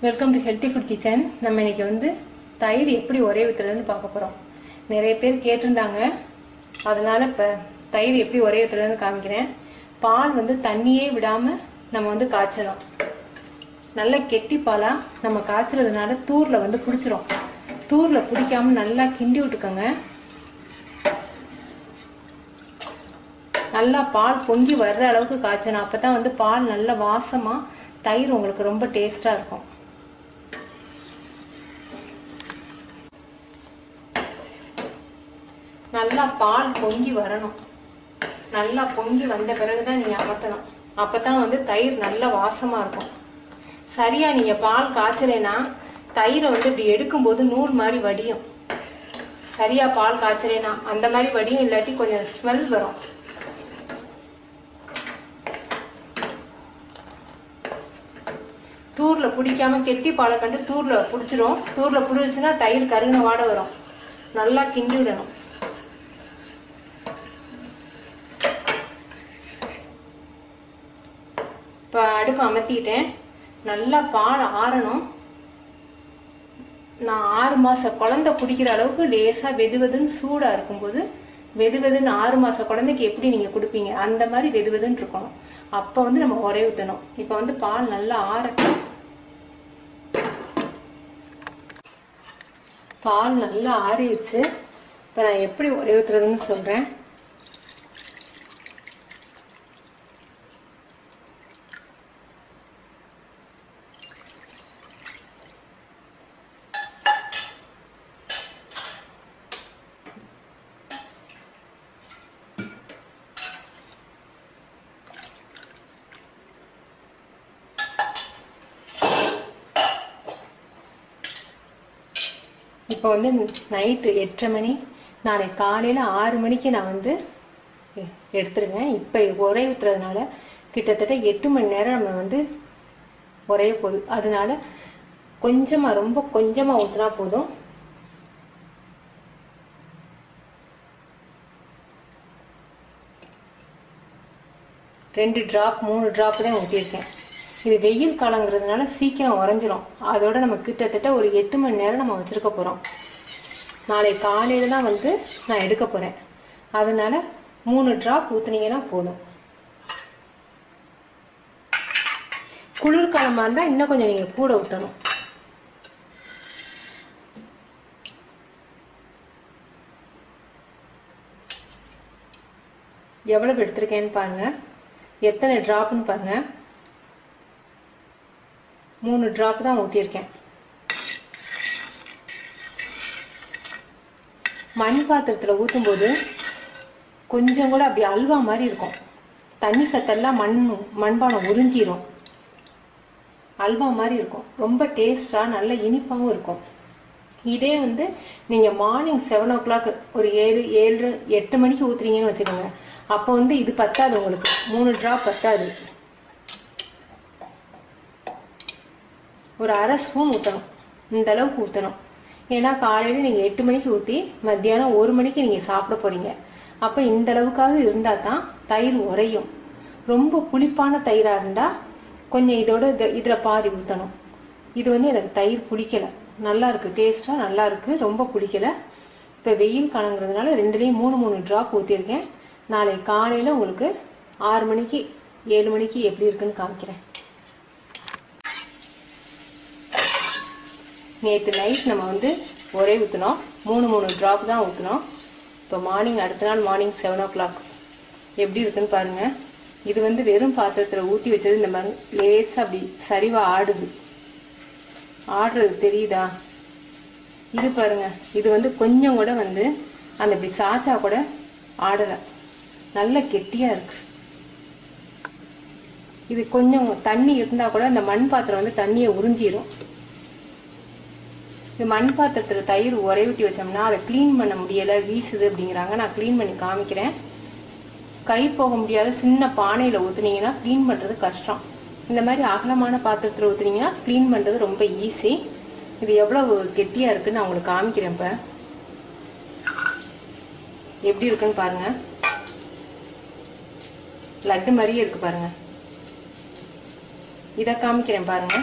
Welcome to healthy food kitchen. நம்ம இன்னைக்கு வந்து தயிர் எப்படி ஒரே ஊத்துறதுன்னு பார்க்க போறோம். நிறைய பேர் கேட்டிருந்தாங்க, அதனால இப்போ தயிர் எப்படி ஒரே ஊத்துறதுன்னு காமிக்கிறேன். பால் வந்து தண்ணியே விடாம நம்ம வந்து காய்ச்சணும். நல்லா கெட்டி பாலா நம்ம காய்ச்சறதுனால தூர்ல வந்து பிடிச்சிரும். தூர்ல பிடிக்காம நல்லா கிண்டி விட்டுக்கோங்க. நல்லா பால் பொங்கி வர்ற அளவுக்கு காய்ச்சணும். அப்பதான் வந்து பால் நல்ல வாசமா தயிர் உங்களுக்கு ரொம்ப டேஸ்டா இருக்கும். நல்லா பால் பொங்கி வரணும். நல்லா பொங்கி வந்த பிறகுதான் நீங்க அமர்த்தணும். அப்பதான் வந்து தயிர் நல்ல வாசமா இருக்கும். சரியா நீங்க பால் காய்ச்சலைனா தயிரை வந்து இப்படி எடுக்கும்போது நூல் மாதிரி வடியும். சரியா பால் காய்ச்சலைனா அந்த மாதிரி வடியும், இல்லாட்டி கொஞ்சம் ஸ்மெல் வரும். தூர்ல பிடிக்காம கெட்டி பாலை கண்டு தூர்ல பிடிச்சிரும். தூர்ல பிடிச்சுன்னா தயிர் கருகின வாடை வரும். நல்லா கிண்டி விடணும். இப்போ அடுப்பு அமர்த்திட்டேன். நல்லா பால் ஆறணும். நான் 6 மாச குழந்தை குடிக்கிற அளவுக்கு லேசா வெதுவெதுன்னு சூடா இருக்கும்போது, வெதுவெதுன்னு 6 மாச குழந்தைக்கு எப்படி நீங்க கொடுப்பீங்க அந்த மாதிரி வெதுவெதுன்னு இருக்கணும். அப்ப வந்து நம்ம ஒரே ஊற்றணும். இப்ப வந்து பால் நல்லா ஆறட்டும். பால் நல்லா ஆறிடுச்சு. இப்ப நான் எப்படி ஒரே ஊத்துறதுன்னு சொல்றேன். இப்போ வந்து நைட்டு 8:30 மணி, நாளைக்கு காலையில் 6 மணிக்கு நான் வந்து எடுத்துருவேன். இப்போ ஒரே ஊற்றுறதுனால கிட்டத்தட்ட 8 மணி நேரம் நம்ம வந்து உரைய போகுது. அதனால கொஞ்சமாக, ரொம்ப கொஞ்சமாக ஊற்றினா போதும். ரெண்டு டிராப் 3 டிராப் தான் ஊற்றிருக்கேன். இது வெயில் காலங்கிறதுனால சீக்கிரம் உறைஞ்சிரும். அதோட நம்ம கிட்டத்தட்ட ஒரு 8 மணி நேரம் நம்ம வச்சிருக்க போறோம். நாளை காலையில தான் வந்து நான் எடுக்க போறேன். அதனால 3 டிராப் ஊத்துனீங்கன்னா போதும். குளிர்காலமா இருந்தா இன்னும் கொஞ்சம் நீங்க கூட ஊற்றணும். எவ்வளவு எடுத்திருக்கேன்னு பாருங்க, எத்தனை டிராப்னு பாருங்க. 3 டிராப் தான் ஊற்றிருக்கேன். மண் பாத்திரத்தில் ஊற்றும்போது கொஞ்சம் கூட அப்படி அல்வா மாதிரி இருக்கும். தண்ணி சத்தெல்லாம் மண்பானம் உறிஞ்சிரும். அல்வா மாதிரி இருக்கும். ரொம்ப டேஸ்டாக நல்ல இனிப்பாகவும் இருக்கும். இதே வந்து நீங்கள் மார்னிங் 7 o'clock ஒரு 7, 8 மணிக்கு ஊற்றுறீங்கன்னு வச்சுக்கோங்க. அப்போ வந்து இது பத்தாது உங்களுக்கு. 3 டிராப் பத்தாது. ஒரு அரை ஸ்பூன் ஊற்றணும். இந்த அளவுக்கு ஊற்றணும். ஏன்னா காலையில் நீங்கள் 8 மணிக்கு ஊற்றி மத்தியானம் 1 மணிக்கு நீங்கள் சாப்பிட போறீங்க. அப்போ இந்த அளவுக்காவது இருந்தால் தான் தயிர் உரையும். ரொம்ப புளிப்பான தயிராக இருந்தால் கொஞ்சம் இதில் பாதி ஊற்றணும். இது வந்து எனக்கு தயிர் பிடிக்கல. நல்லா இருக்கு, டேஸ்டாக நல்லா இருக்கு. ரொம்ப பிடிக்கல. இப்போ வெயில் காலங்கிறதுனால 2லையும் 3 டிராப் ஊற்றிருக்கேன். நாளை காலையில் உங்களுக்கு 6 மணிக்கு 7 மணிக்கு எப்படி இருக்குன்னு காமிக்கிறேன். நேற்று நைட் நம்ம வந்து ஒரே ஊற்றினோம். 3 டிராப் தான் ஊற்றினோம். இப்போ மார்னிங், அடுத்த நாள் மார்னிங் 7 o'clock எப்படி இருக்குன்னு பாருங்க. இது வந்து வெறும் பாத்திரத்தில் ஊற்றி வச்சது இந்த மாதிரி லேசாக அப்படி சரிவாக ஆடுது. ஆடுறது தெரியுதா? இது பாருங்க, இது வந்து கொஞ்சம் கூட வந்து அந்த இப்படி சாச்சா கூட ஆடலை. நல்ல கெட்டியாக இருக்கு. இது கொஞ்சம் தண்ணி இருந்தால் கூட அந்த மண் பாத்திரம் வந்து தண்ணியை உறிஞ்சிரும். இது மண் பாத்திரத்தில் தயிர் உரை ஊற்றி வச்சோம்னா அதை க்ளீன் பண்ண முடியலை, வீசுது அப்படிங்கிறாங்க. நான் க்ளீன் பண்ணி காமிக்கிறேன். கை போக முடியாத சின்ன பானையில் ஊற்றுனீங்கன்னா க்ளீன் பண்ணுறது கஷ்டம். இந்த மாதிரி அகலமான பாத்திரத்தில் ஊற்றுனீங்கன்னா க்ளீன் பண்ணுறது ரொம்ப ஈஸி. இது எவ்வளவு கெட்டியாக இருக்குன்னு நான் உங்களுக்கு காமிக்கிறேன். இப்போ எப்படி இருக்குன்னு பாருங்க. லட்டு மாதிரியே இருக்கு பாருங்க. இதை காமிக்கிறேன் பாருங்க.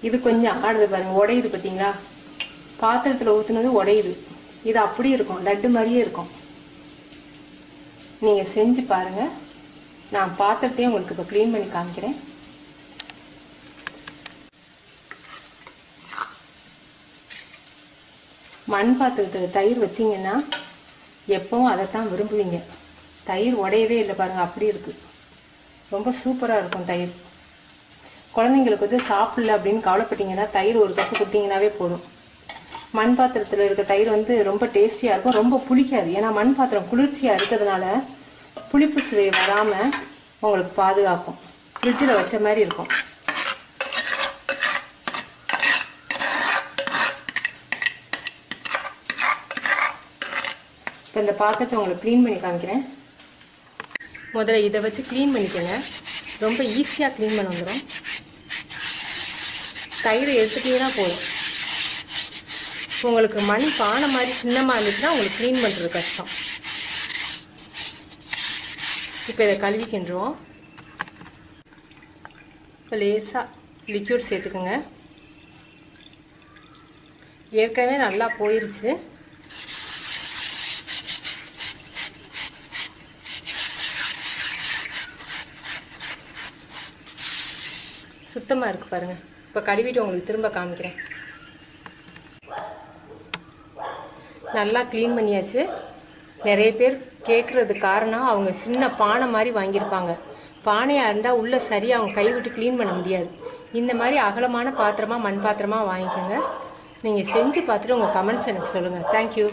இது கொஞ்சம் ஆடுது பாருங்க, உடையுது பார்த்தீங்களா? பாத்திரத்தில் ஊற்றுனது உடையுது. இது அப்படி இருக்கும், லட்டு மாதிரியே இருக்கும். நீங்கள் செஞ்சு பாருங்கள். நான் பாத்திரத்தையும் உங்களுக்கு இப்போ க்ளீன் பண்ணி காமிக்கிறேன். மண் பாத்திரத்தில் தயிர் வச்சிங்கன்னா எப்பவும் அதைத்தான் விரும்புவீங்க. தயிர் உடையவே இல்லை பாருங்கள், அப்படி இருக்குது. ரொம்ப சூப்பராக இருக்கும் தயிர். குழந்தைங்களுக்கு வந்து சாப்பிடல அப்படின்னு கவலைப்பட்டீங்கன்னா தயிர் ஒரு கப்பு கொடுத்தீங்கன்னாவே போதும். மண் பாத்திரத்தில் இருக்க தயிர் வந்து ரொம்ப டேஸ்டியாக இருக்கும், ரொம்ப புளிக்காது. ஏன்னா மண் பாத்திரம் குளிர்ச்சியாக இருக்கிறதுனால புளிப்பு சுவை வராமல் உங்களுக்கு பாதுகாக்கும். ஃப்ரிட்ஜில் வச்ச மாதிரி இருக்கும். இப்போ இந்த பாத்திரத்தை உங்களுக்கு க்ளீன் பண்ணி காமிக்கிறேன். முதல்ல இதை வச்சு க்ளீன் பண்ணிக்கோங்க. ரொம்ப ஈஸியாக க்ளீன் பண்ண வந்துடும். தயிரை எடுத்துட்டீங்கன்னா போதும். உங்களுக்கு மண் பானை மாதிரி சின்னமாக இருந்துச்சுன்னா உங்களுக்கு க்ளீன் பண்ணுறது கஷ்டம். இப்போ இதை கழுவிக்கின்றோம். இப்போ லேசாக லிக்யூட் சேர்த்துக்குங்க. ஏற்கனவே நல்லா போயிருச்சு. சுத்தமாக இருக்குது பாருங்கள். இப்போ கழுவிட்டு உங்களுக்கு திரும்ப காமிக்கிறேன். நல்லா க்ளீன் பண்ணியாச்சு. நிறைய பேர் கேட்குறது காரணம் அவங்க சின்ன பானை மாதிரி வாங்கியிருப்பாங்க. பானையாக இருந்தால் உள்ளே சரியாக அவங்க கை விட்டு க்ளீன் பண்ண முடியாது. இந்த மாதிரி அகலமான பாத்திரமாக மண் பாத்திரமாக வாங்கிக்கோங்க. நீங்கள் செஞ்சு பார்த்துட்டு உங்கள் கமெண்ட்ஸ் எனக்கு சொல்லுங்கள். தேங்க்யூ.